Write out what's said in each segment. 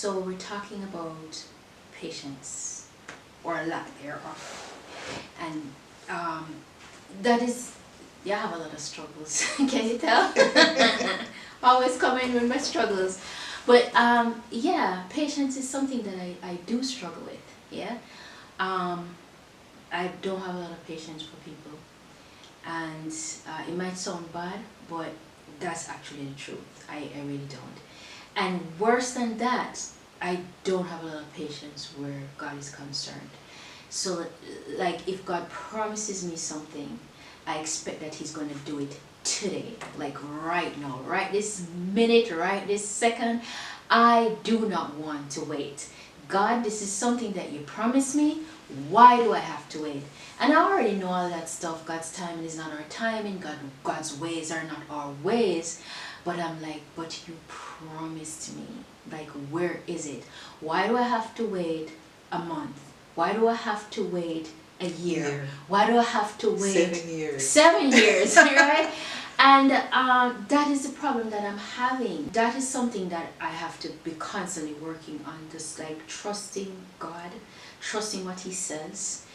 So we're talking about patience, or a lack thereof. And that is, yeah, I have a lot of struggles. Can you tell? Always coming with my struggles. But yeah, patience is something that I do struggle with. Yeah. I don't have a lot of patience for people. And it might sound bad, but that's actually the truth. I really don't. And worse than that, I don't have a lot of patience where God is concerned. So, like, if God promises me something, I expect that He's going to do it today, like right now, right this minute, right this second. I do not want to wait. God, this is something that you promised me. Why do I have to wait? And I already know all that stuff. God's timing is not our timing. God's ways are not our ways. But I'm like, but you promised me. Like, where is it? Why do I have to wait a month? Why do I have to wait a year? Why do I have to wait 7 years? 7 years, right? And that is the problem that I'm having. That is something that I have to be constantly working on. Just like trusting God, trusting what He says,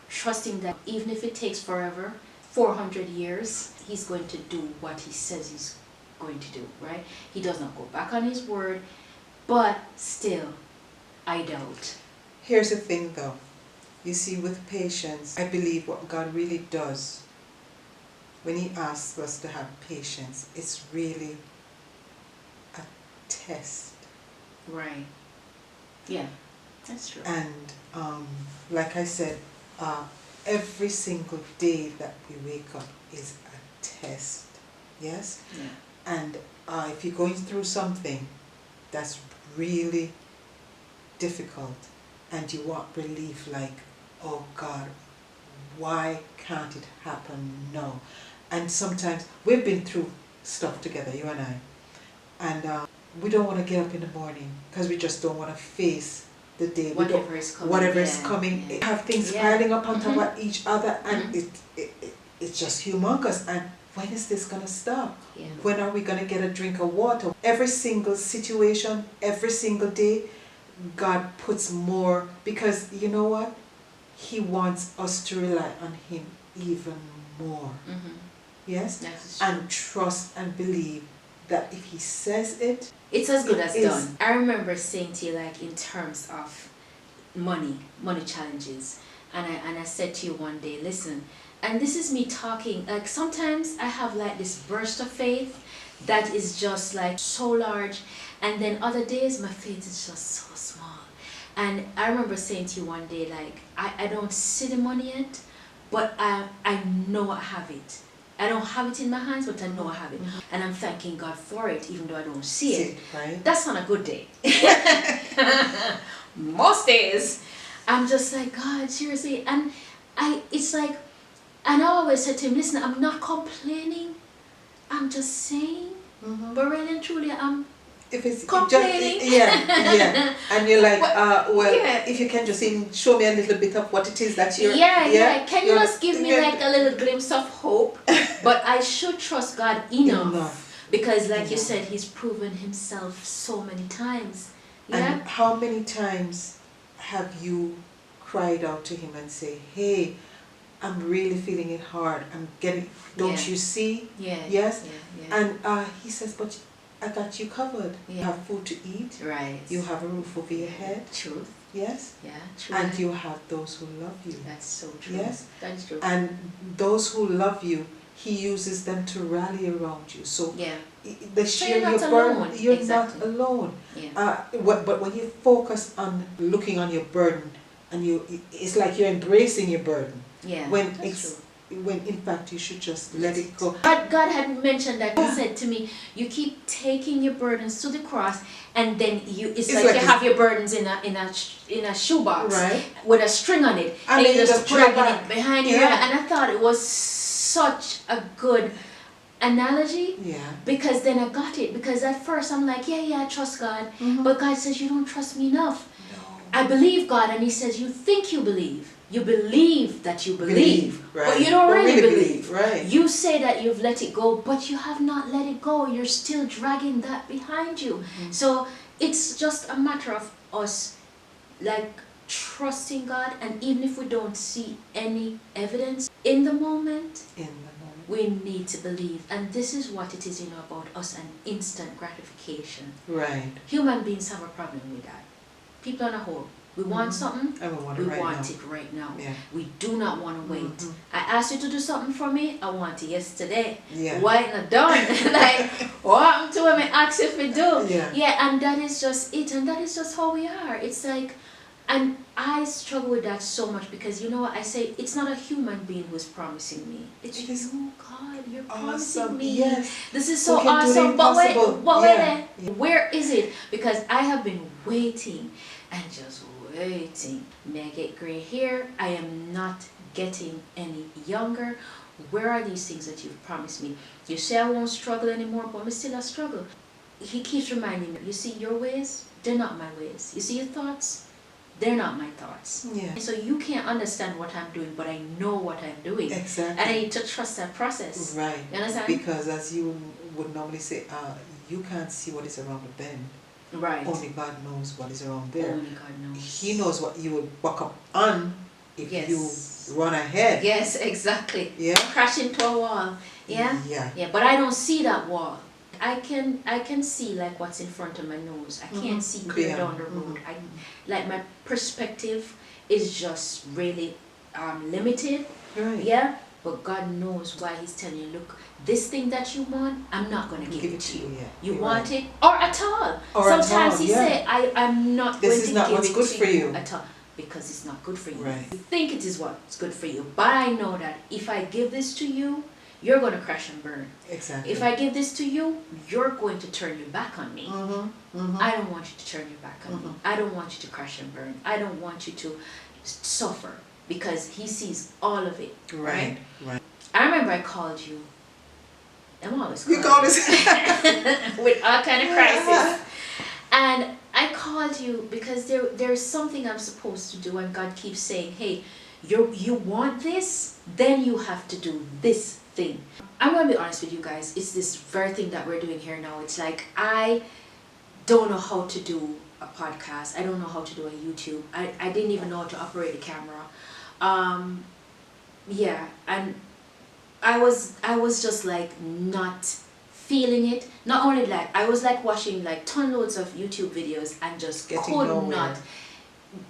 trusting that even if it takes forever, 400 years, He's going to do what He says He's going to do, right? He does not go back on His word, but still, I doubt. Here's the thing though. You see, with patience, I believe what God really does when He asks us to have patience, it's really a test. Right. Yeah, that's true. And like I said, every single day that we wake up is a test. Yes? Yeah. And if you're going through something that's really difficult and you want relief, like, oh God, why can't it happen now? And sometimes we've been through stuff together, you and I, and we don't want to get up in the morning because we just don't want to face the day. Whatever is coming. Whatever is coming. Yeah. Have things piling up on top of each other, and it's just humongous. And when is this going to stop? Yeah. When are we going to get a drink of water? Every single situation, every single day, God puts more, because you know what? He wants us to rely on Him even more. Yes? That's true. And trust and believe that if He says it, it's as good as is done. I remember saying to you, like, in terms of money challenges, and I said to you one day, listen, and this is me talking, like, sometimes I have like this burst of faith that is just like so large, and then other days my faith is just so small. And I remember saying to you one day, like, I don't see the money yet, but I know I have it. I don't have it in my hands, but I know I have it. And I'm thanking God for it, even though I don't see it. Right? That's on a good day. Most days, I'm just like, God, seriously. And it's like, and I always said to Him, listen, I'm not complaining. I'm just saying. But really and truly, I'm if it's complaining. Yeah. And you're like, well, yeah. if you can just even show me a little bit of what it is that you're... Yeah. Can you just give me like a little glimpse of hope? But I should trust God enough. Because like you said, He's proven Himself so many times. Yeah? And how many times have you cried out to Him and say, hey, I'm really feeling it hard. I'm getting... Don't you see? Yeah. Yes? Yeah. And He says, but I got you covered. Yeah. You have food to eat. Right. You have a roof over your head. Truth. Yes? Yeah, true. And you have those who love you. That's so true. Yes? That's true. And those who love you, He uses them to rally around you. So they share your burden. You're not alone. Yeah. But when you focus on looking on your burden, and it's like you're embracing your burden. Yeah. When that's true. When in fact you should just let it go. God had mentioned that. He said to me, you keep taking your burdens to the cross, and then it's like you have your burdens in a shoebox, right, with a string on it, and you're just dragging it behind you. And I thought it was such a good analogy, because then I got it. Because at first I'm like, I trust God, but God says, you don't trust me enough. I believe God, and He says, you think you believe. You believe that you believe, right, but you don't really believe. Right. You say that you've let it go, but you have not let it go. You're still dragging that behind you. So it's just a matter of us like trusting God, and even if we don't see any evidence in the moment, we need to believe. And this is what it is, about us, an instant gratification. Right. Human beings have a problem with that. People on a whole, we want something, and we want it right now. Yeah. We do not want to wait. I asked you to do something for me, I want it yesterday. Yeah. Why not done? Like, what happened to him? I asked if we do. Yeah. And that is just it, and that is just how we are. It's like, and I struggle with that so much because I say it's not a human being who's promising me. It's you, God. You're promising me. Yes. This is so awesome. But where is it? Because I have been waiting and just waiting. May I get gray hair? I am not getting any younger. Where are these things that you've promised me? You say I won't struggle anymore, but I'm still a struggle. He keeps reminding me, you see, your ways, they're not my ways. You see, your thoughts, they're not my thoughts. Yeah. So you can't understand what I'm doing, but I know what I'm doing. Exactly. And I need to trust that process. Right. You understand? Because as you would normally say, you can't see what is around the bend. Right. Only God knows what is around there. Only God knows. He knows what you will buck up on if Yes. you run ahead. Yes, exactly. Yeah. Crash into a wall. Yeah? Yeah. Yeah, but I don't see that wall. I can see like what's in front of my nose. I can't see clear down the road. Like my perspective is just really limited. Right. Yeah, but God knows why He's telling you, look, this thing that you want, I'm not going to give it to you. Yeah. You You're want right. it or at all. Or sometimes at all, He yeah. say, I'm not This going is to not give what's it good to for you you. at all. Because it's not good for you. Right. You think it is what's good for you, but I know that if I give this to you, you're going to crash and burn. Exactly. If I give this to you, you're going to turn your back on me. I don't want you to turn your back on me. I don't want you to crash and burn. I don't want you to suffer, because He sees all of it. Right? I remember I called you. I'm always calling. You called us with all kind of crisis. And I called you because there's something I'm supposed to do, and God keeps saying, hey, you want this, then you have to do this thing. I'm going to be honest with you guys, it's this very thing that we're doing here now. It's like, I don't know how to do a podcast. I don't know how to do a YouTube. I didn't even know how to operate the camera. Yeah, and I was just like not feeling it. Not only that, I was like watching like ton loads of YouTube videos and just could not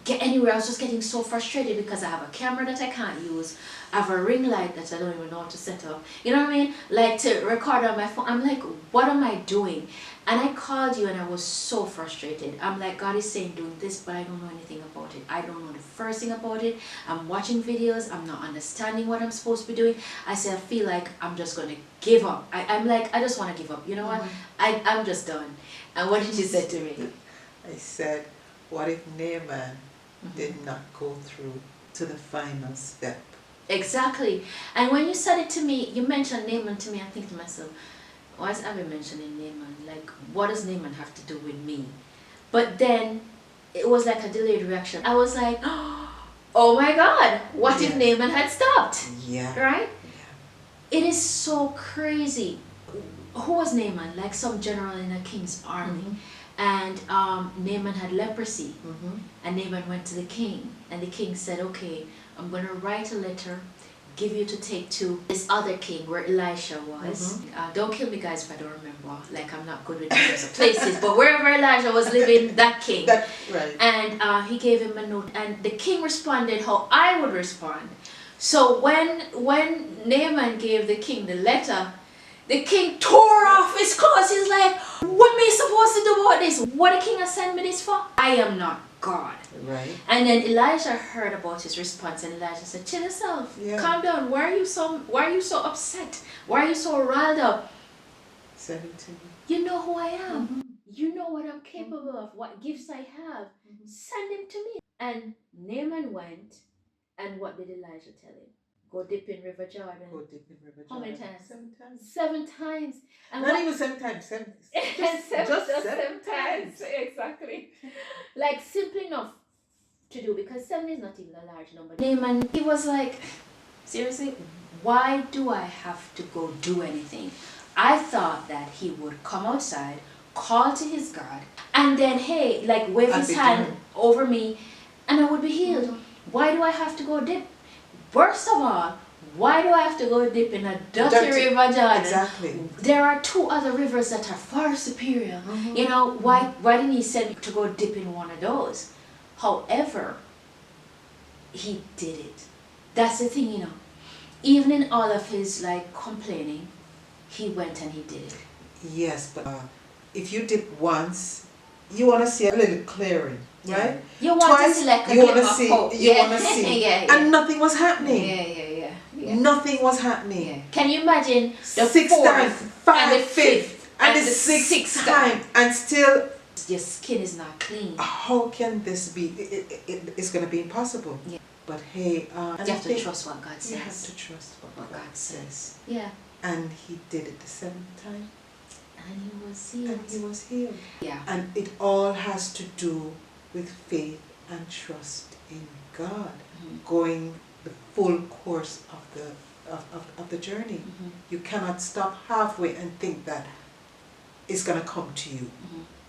get anywhere. I was just getting so frustrated because I have a camera that I can't use. I have a ring light that I don't even know how to set up. You know what I mean? Like to record on my phone. I'm like, what am I doing? And I called you and I was so frustrated. I'm like, God is saying doing this, but I don't know anything about it. I don't know the first thing about it. I'm watching videos. I'm not understanding what I'm supposed to be doing. I said, I feel like I'm just going to give up. I'm like, I just want to give up. You know what? I'm just done. And what did you say to me? I said, what if Naaman did not go through to the final step? Exactly. And when you said it to me, you mentioned Naaman to me, I think to myself, why is Abby mentioning Naaman? Like, what does Naaman have to do with me? But then, it was like a delayed reaction. I was like, oh my God, what if Naaman had stopped? Yeah. Right? Yeah. It is so crazy. Who was Naaman? Like some general in a king's army. And Naaman had leprosy. And Naaman went to the king. And the king said, okay, I'm going to write a letter, give you to take to this other king where Elisha was. Don't kill me, guys, if I don't remember. Like, I'm not good with names of places. But wherever Elijah was living, that king. Right. And he gave him a note. And the king responded how I would respond. So when Naaman gave the king the letter, the king tore off his clothes. He's like, what am I supposed to do about this? What the king has sent me this for? I am not God. Right. And then Elijah heard about his response, and Elijah said, chill yourself. Calm down. Why are you so upset? Why are you so riled up? 17. You know who I am. You know what I'm capable of, what gifts I have. Send him to me. And Naaman went, and what did Elijah tell him? Go dip in River Jordan. Go dip in River Jordan. How many times? 7 times. 7 times. And not even 7 times. Just 7 times. Exactly. Like, simple enough to do, because 7 is not even a large number. Naaman, he was like, seriously, why do I have to go do anything? I thought that he would come outside, call to his God, And then, hey, like wave I'd his be hand done. over me and I would be healed. Why do I have to go dip? Worst of all, why do I have to go dip in a dirty river, Jordan? Exactly. There are 2 other rivers that are far superior. You know, why didn't he send me to go dip in one of those? However, he did it. That's the thing, you know. Even in all of his like complaining, he went and he did it. Yes, but if you dip once, you want to see a little clearing, right? You want Twice, to see like a you bit want to of see, hope. you want to see, and nothing was happening. Yeah. Nothing was happening. Yeah. Can you imagine the 6th time, and the 5th, and the sixth 6th time, and still, your skin is not clean. how can this be? It's going to be impossible. Yeah. But hey, You have to trust what God says. You have to trust what God says. Yeah. And he did it the 7th time. And he was healed. And he was healed. Yeah. And it all has to do with faith and trust in God, going the full course of the journey. You cannot stop halfway and think that it's going to come to you.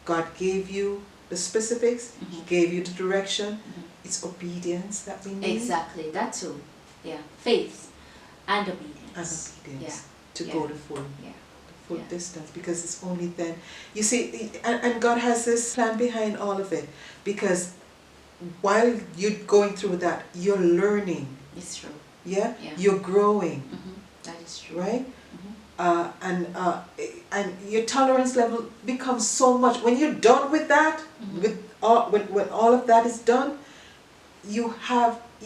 God gave you the specifics, he gave you the direction. It's obedience that we need. Exactly, that too. Yeah, faith and obedience. And obedience to Yeah. go the full Yeah. distance, because it's only then, you see, and God has this plan behind all of it, because while you're going through that, you're learning. It's true. Yeah? Yeah. You're growing, That is true. right? And your tolerance level becomes so much. When you're done with that, with all, when all of that is done, you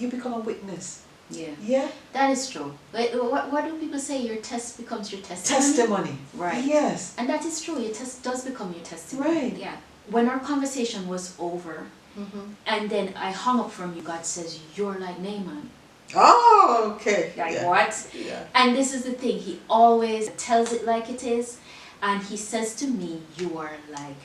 become a witness. Yeah. Yeah? That is true. What do people say? Your test becomes your testimony. Testimony. Right. Yes. And that is true. Your test does become your testimony. Right. Yeah. When our conversation was over, and then I hung up from you, God says, "You're like Naaman." Oh, okay. Like what? Yeah. And this is the thing. He always tells it like it is, and he says to me, "You are like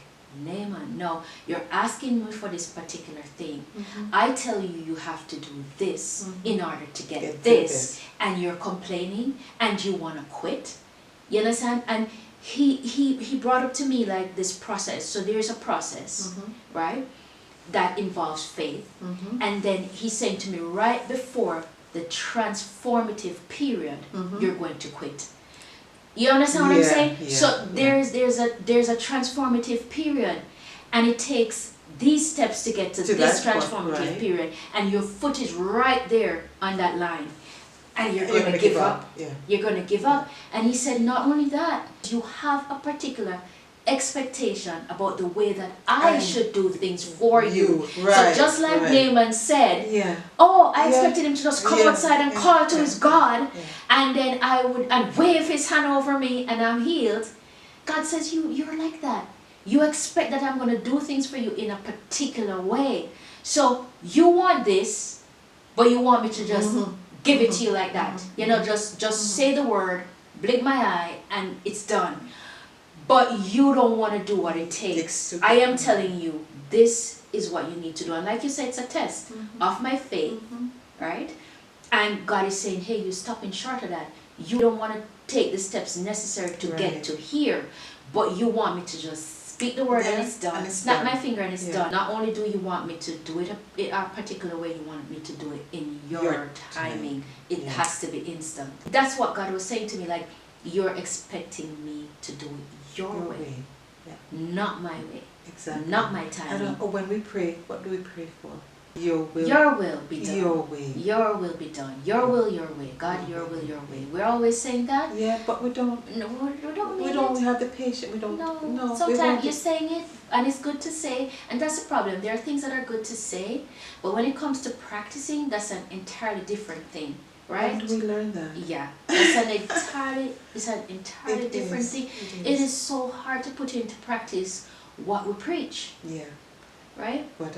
Naaman. No, you're asking me for this particular thing. I tell you, you have to do this in order to get this, and you're complaining and you want to quit." You understand? And he brought up to me like this process. So there's a process, right, that involves faith, and then he's saying to me, right before the transformative period, you're going to quit. You understand what I'm saying? So there's a transformative period, and it takes these steps to get to this transformative period, and your foot is right there on that line, and you're going to give up. You're going to give up. And he said, not only that, you have a particular expectation about the way that I should do things for you. So just like Naaman said, oh, I expected him to just come outside and call to his God, and then I would wave his hand over me and I'm healed. God says, you're like that. You expect that I'm going to do things for you in a particular way. So you want this, but you want me to just give it to you like that. You know, just say the word, blink my eye, and it's done. But you don't want to do what it takes. I am telling you, this is what you need to do. And like you said, it's a test of my faith, right? And God is saying, hey, you're stopping short of that. You don't want to take the steps necessary to get to here, but you want me to just speak the word and it's done. Snap my finger and it's done. Not only do you want me to do it a particular way, you want me to do it in your timing. It has to be instant. That's what God was saying to me, like, you're expecting me to do it your way. Not my way. Exactly. Not my timing. And when we pray, what do we pray for? Your will be done. Your way. Your will be done. Your will, your way. God, your will, your way. We're always saying that. Yeah, but we don't. No, we don't have the patience. We don't. No. Sometimes you're saying it, and it's good to say, and that's the problem. There are things that are good to say, but when it comes to practicing, that's an entirely different thing. Right? How do we learn that? Yeah, it's an entirely different thing. It is so hard to put into practice what we preach. Yeah. Right? But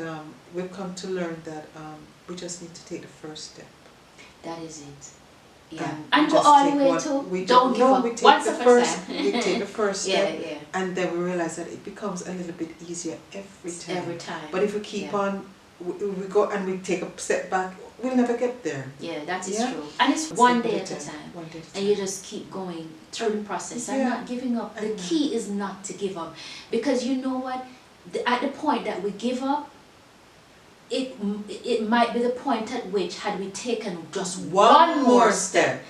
we've come to learn that we just need to take the first step. That is it. Yeah. And go all the way to don't give up. We take the first step. Yeah. And then we realize that it becomes a little bit easier every time. Every time. But if we keep on, we go and we take a step back, we'll never get there. Yeah, that is true. And it's one day at a time. And you just keep going through the process and not giving up. The key is not to give up. Because you know what? at the point that we give up, it might be the point at which, had we taken just one more step,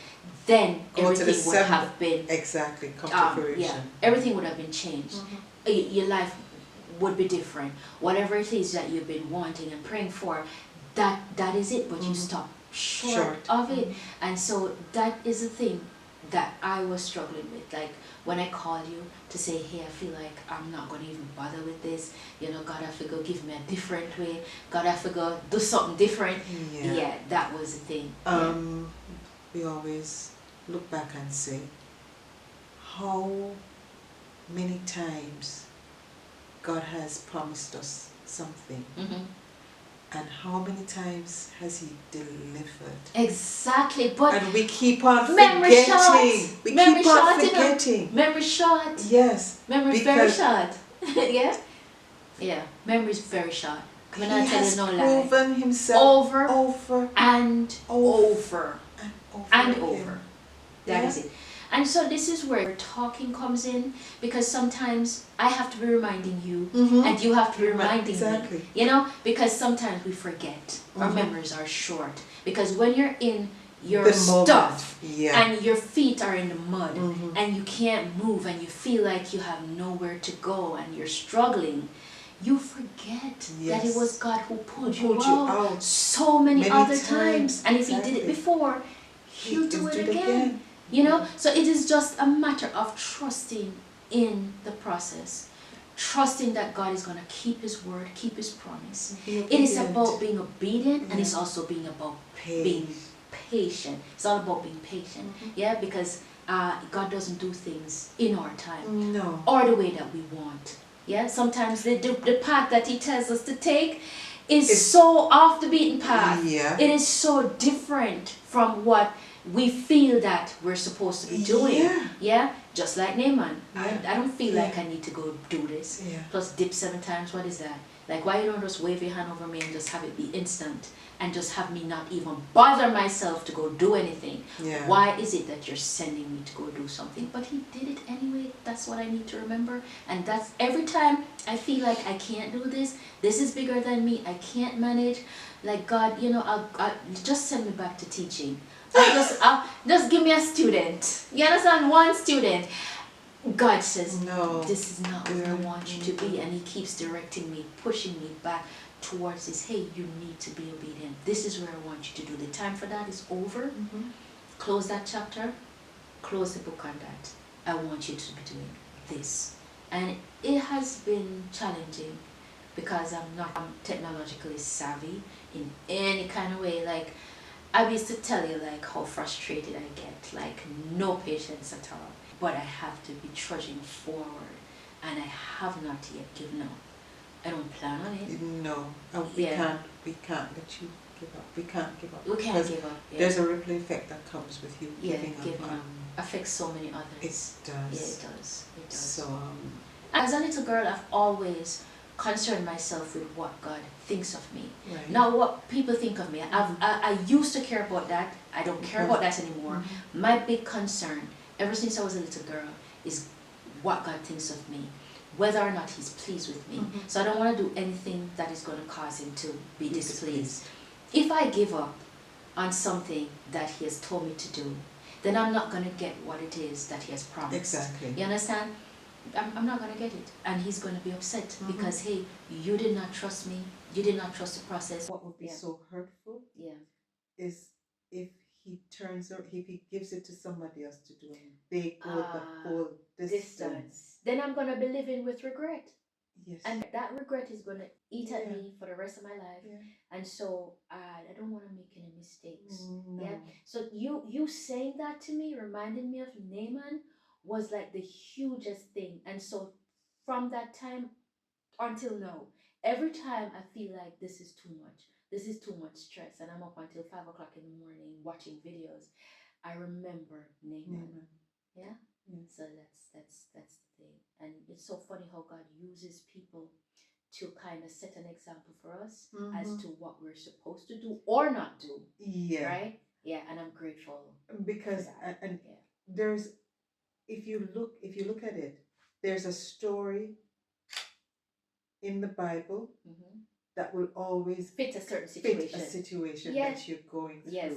then Go to the everything would seventh. have been Exactly, come to fruition. yeah, everything would have been changed. Your life would be different. Whatever it is that you've been wanting and praying for, that is it, but you stop short of it. And so that is the thing that I was struggling with. Like when I call you to say, hey, I feel like I'm not going to even bother with this, you know, God, I have to go give me a different way, God, I have to go do something different. Yeah, that was the thing. We always look back and say, how many times God has promised us something, and how many times has He delivered? Exactly, but and we keep on memory forgetting. short. We Memory keep on short, forgetting. Memory short. Yes, Memory is very short. Yeah, yeah. Memory is very short. He has proven Himself over and over and over. That is it. And so this is where talking comes in, because sometimes I have to be reminding you, and you have to be reminding me. You know, because sometimes we forget. Our memories are short. Because when you're in your stuff and your feet are in the mud and you can't move and you feel like you have nowhere to go and you're struggling, you forget that it was God who pulled you out so many other times. And if He did it before, He'll do it again. You know, so it is just a matter of trusting in the process, trusting that God is going to keep His word, keep His promise. It is about being obedient, and it's also being about being patient. It's all about being patient, because God doesn't do things in our time or the way that we want. Yeah, sometimes the path that He tells us to take is so off the beaten path. It is so different from what we feel that we're supposed to be doing. Just like Naaman. I don't feel like I need to go do this. Plus dip 7 times, what is that? Like, why you don't just wave your hand over me and just have it be instant and just have me not even bother myself to go do anything? Why is it that you're sending me to go do something? But He did it anyway. That's what I need to remember. And that's every time I feel like I can't do this is bigger than me, I can't manage, like, God, you know, I'll just send me back to teaching. Just give me a student. You understand? One student. God says, no, this is not where I want you to be. And He keeps directing me, pushing me back towards this. Hey, you need to be obedient. This is where I want you to do. The time for that is over. Close that chapter. Close the book on that. I want you to be doing this. And it has been challenging because I'm not technologically savvy in any kind of way. Like, I used to tell you like how frustrated I get, like no patience at all. But I have to be trudging forward, and I have not yet given up. I don't plan on it. No, we can't let you give up. We can't give up. We can't give up. There's a ripple effect that comes with you giving up. Affects so many others. It does. Yeah, it does. It does. So, as a little girl, I've always concerned myself with what God thinks of me. Right. Not what people think of me. I used to care about that. I don't care about that anymore. My big concern, ever since I was a little girl, is what God thinks of me, whether or not He's pleased with me. So I don't want to do anything that is going to cause Him to be displeased. If I give up on something that He has told me to do, then I'm not going to get what it is that He has promised. Exactly. You understand? I'm not going to get it. And He's going to be upset because, hey, you did not trust me. You did not trust the process. What would be so hurtful is if He if He gives it to somebody else to do, and they go the full distance. Then I'm going to be living with regret. Yes. And that regret is going to eat at me for the rest of my life. And so I don't want to make any mistakes. No. So you saying that to me, reminding me of Naaman, was like the hugest thing. And so from that time until now, every time I feel like this is too much stress, and I'm up until 5 o'clock in the morning watching videos, I remember Naaman. Yeah. So that's the thing. And it's so funny how God uses people to kind of set an example for us as to what we're supposed to do or not do. Right? Yeah, and I'm grateful because for that. And there's, if you look at it, there's a story in the Bible Mm-hmm. that will always Fit a certain fit a situation. situation Yeah. that you're going through. Yes.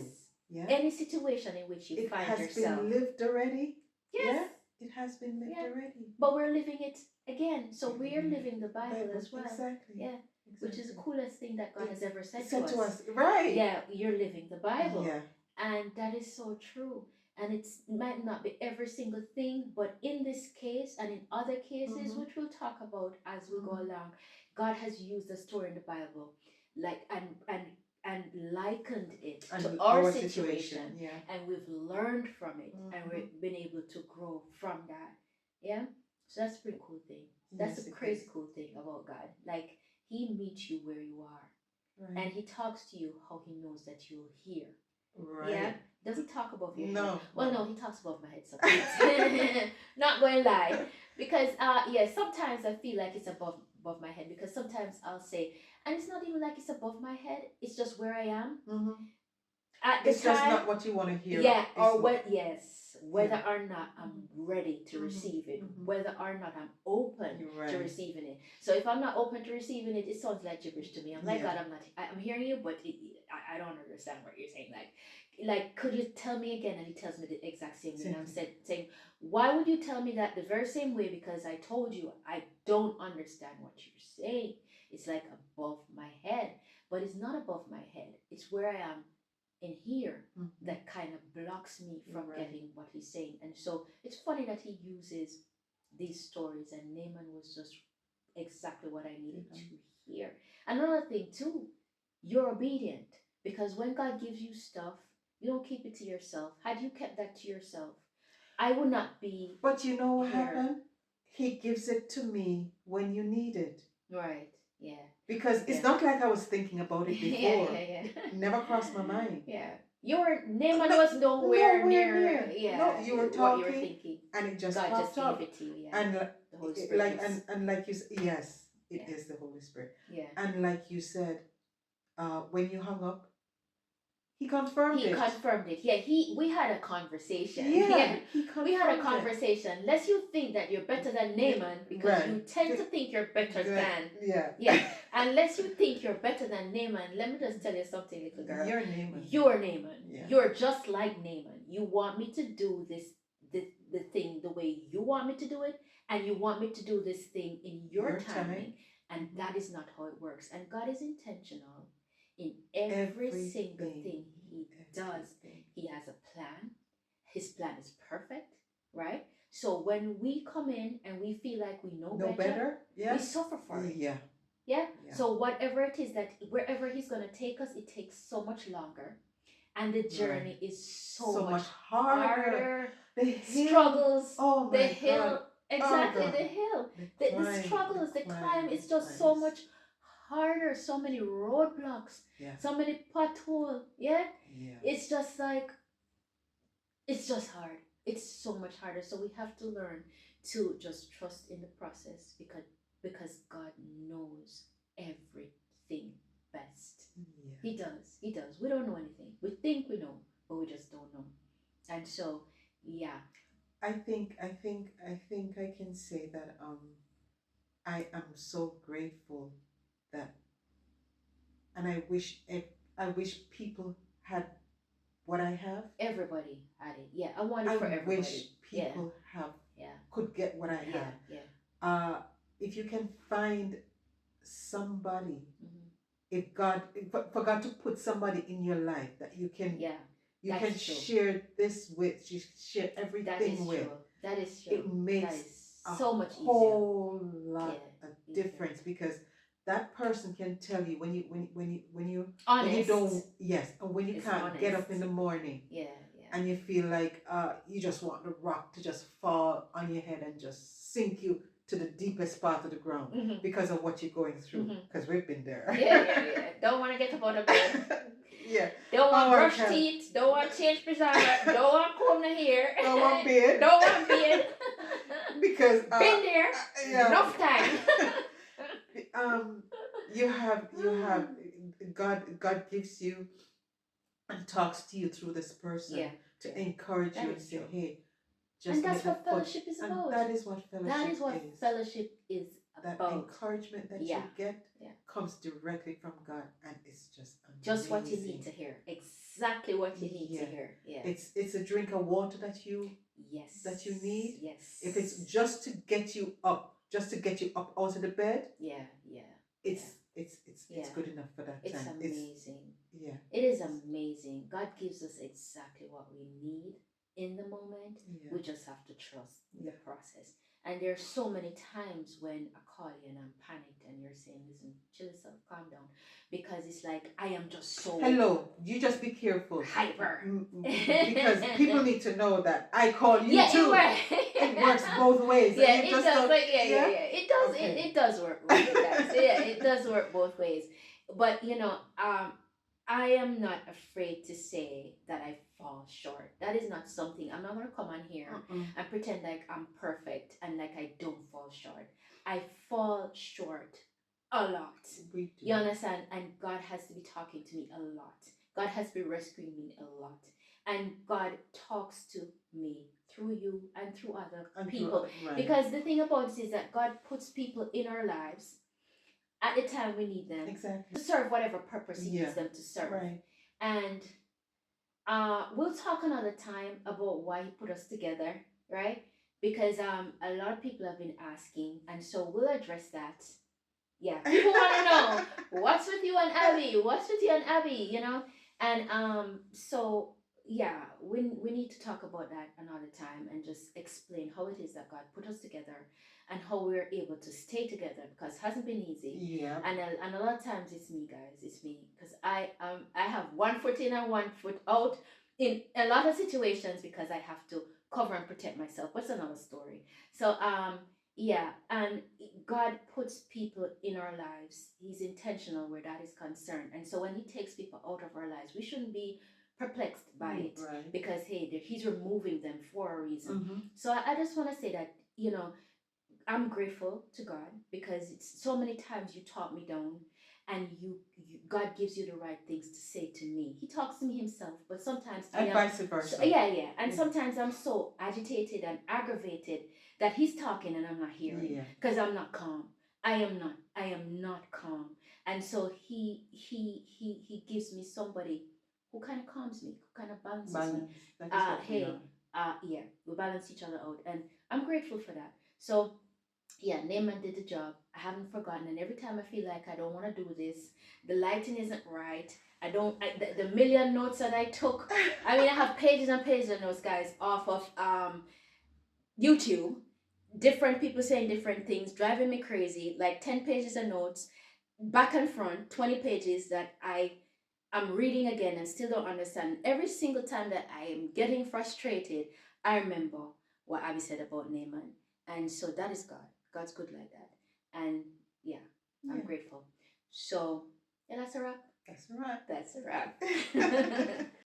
Yeah. Any situation in which you It find has yourself. been lived already. Yes. Yeah. It has been lived Yeah. already. But we're living it again. So We're we're living it. living the Bible as well. Exactly. Yeah. Exactly. Which is the coolest thing that God has ever said Said to us. Right. Yeah, you're living the Bible. Yeah. And that is so true. And it might not be every single thing, but in this case and in other cases, Mhm. which we'll talk about as we go Mhm. along, God has used a story in the Bible, like and likened it to our situation, Yeah. and we've learned from it, and Mhm. we've been able to grow from that. Yeah, so that's a pretty cool thing. That's Yes, a it crazy is. cool thing about God. Like He meets you where you are, Right. and He talks to you how He knows that you'll hear. Right. Yeah, doesn't talk above your No. head. Well, no, he talks above my head sometimes. Not going to lie, because yeah, sometimes I feel like it's above my head, because sometimes I'll say, and it's not even like it's above my head. It's just where I am Mhm. at the It's just time. not what you want to hear. Yeah, It's or what- whether Yeah. or not I'm ready to Mhm. receive it, Mhm. whether or not I'm open You're right. to receiving it. So if I'm not open to receiving it, it sounds like gibberish to me. I'm like, Yeah. God, I'm hearing you, but I don't understand what you're saying. Like, could you tell me again? And he tells me the exact same thing. And I'm saying, why would you tell me that the very same way? Because I told you I don't understand what you're saying. It's like above my head, but it's not above my head. It's where I am in here Mhm. that kind of blocks me from Right. getting what he's saying. And so it's funny that he uses these stories, and Naaman was just exactly what I needed to hear. Another thing too, you're obedient, because when God gives you stuff, you don't keep it to yourself. Had you kept that to yourself, I would not be. But you know what here. happened? He gives it to me when you need it. Right. Yeah. Because it's not like I was thinking about it before. yeah. It never crossed my mind. Yeah. Naaman was nowhere near. Yeah. No, you were what talking, you were thinking. and it just God popped just up. gave it to you. Yeah. And The Holy Spirit. like and like you yes, it Yeah. is the Holy Spirit. Yeah. And like you said, when you hung up, he confirmed it. He confirmed it. Yeah, we had a conversation. Yeah, he confirmed we had a conversation. Unless you think that you're better than Naaman, because Right. you tend to think you're better than. Yeah. Yeah. Unless you think you're better than Naaman, let me just tell you something, little girl. You're Naaman. You're Naaman. Yeah. You're just like Naaman. You want me to do the thing the way you want me to do it, and you want me to do this thing in your timing. And that is not how it works. And God is intentional in every single thing he does. He has a plan. His plan is perfect, right? So when we come in and we feel like we know better, we suffer for it. Yeah. Yeah. So whatever it is, that wherever he's going to take us, it takes so much longer. And the journey is so much harder. The struggles. Oh my the hill. God. Exactly, the hill. The struggles, the climb. It's just so much harder. So many roadblocks. Yeah. So many potholes. Yeah. Yeah. It's just like, it's just hard. It's so much harder. So we have to learn to just trust in the process, because God knows everything best. Yeah. He does. He does. We don't know anything. We think we know, but we just don't know. And so, yeah. I think I can say that I am so grateful that, and I wish people had what I have. Everybody had it. Yeah, I want it for everybody. I wish people could get what I have. Yeah. If you can find somebody, Mm-hmm. if God to put somebody in your life that you can share this with, you share everything with. That is true. It makes so much easier. Whole lot of difference, because that person can tell you when you honest. When you don't, and when you can't honest. get up in the morning, and you feel like you just want the rock to just fall on your head and just sink you to the deepest part of the ground, because of what you're going through. Because we've been there. Yeah. Don't want to get up out of bed. Don't want to brush teeth. Don't want to change pajamas. Don't want to comb the hair. Don't want beard. Don't want beard. Because been there. Enough time. You have God gives you and talks to you through this person to encourage you and say, hey, just. And that's what fellowship is about. And that is what fellowship is. Fellowship is that about encouragement that yeah, you get yeah. comes directly from God, and it's just amazing. Just what you need to hear. Exactly what you need to Yeah. hear. Yeah. It's a drink of water that you Yes. need. Yes. If it's just to get you up, out of the bed, yeah, yeah. it's Yeah. good enough for that It's time. amazing. Yeah. It is amazing. God gives us exactly what we need in the moment. Yeah. We just have to trust the Yeah. process. And there's so many times when I call you and I'm panicked and you're saying, listen, chill yourself, calm down. Because it's like I am just so Hello, you just be careful. hyper. Because people need to know that I call you Yeah, too. it works both ways. Yeah, And it you just does. don't- Like, yeah. It does. Okay. It does work both ways. Yeah, it does work both ways. But I am not afraid to say that I fall short. That is not something. I'm not gonna come on here and pretend like I'm perfect and like I don't fall short. I fall short a lot. We do. You understand? And God has to be talking to me a lot. God has been rescuing me a lot. And God talks to me through you and through other people. Right. Because the thing about it is that God puts people in our lives at the time we need them. Exactly. To serve whatever purpose He needs them to serve. Right. And we'll talk another time about why He put us together, right? Because a lot of people have been asking, and so we'll address that. Yeah, people want to know what's with you and Abby. What's with you and Abby? You know, and so yeah, we need to talk about that another time and just explain how it is that God put us together and how we're able to stay together because it hasn't been easy. Yeah. And a lot of times it's me, guys. It's me because I have one foot in and one foot out in a lot of situations because I have to cover and protect myself. But it's another story. So yeah, and God puts people in our lives. He's intentional where that is concerned. And so when He takes people out of our lives, we shouldn't be perplexed by it. Right. Because, hey, He's removing them for a reason. Mm-hmm. So I just want to say that, I'm grateful to God because it's so many times you talk me down and you God gives you the right things to say to me. He talks to me Himself, but sometimes and vice versa. And sometimes I'm so agitated and aggravated that He's talking and I'm not hearing because I'm not calm. I am not calm, and so he gives me somebody who kind of calms me, who kind of balances me. We balance each other out, and I'm grateful for that. So yeah, Naaman did the job. I haven't forgotten, and every time I feel like I don't want to do this, the lighting isn't right. The million notes that I took. I mean, I have pages and pages of notes, guys, off of YouTube. Different people saying different things, driving me crazy. Like 10 pages of notes, back and front, 20 pages that I'm reading again and still don't understand. Every single time that I am getting frustrated, I remember what Abby said about Naaman. And so that is God. God's good like that. And yeah, I'm grateful. So, yeah, that's a wrap. That's a wrap. That's a wrap.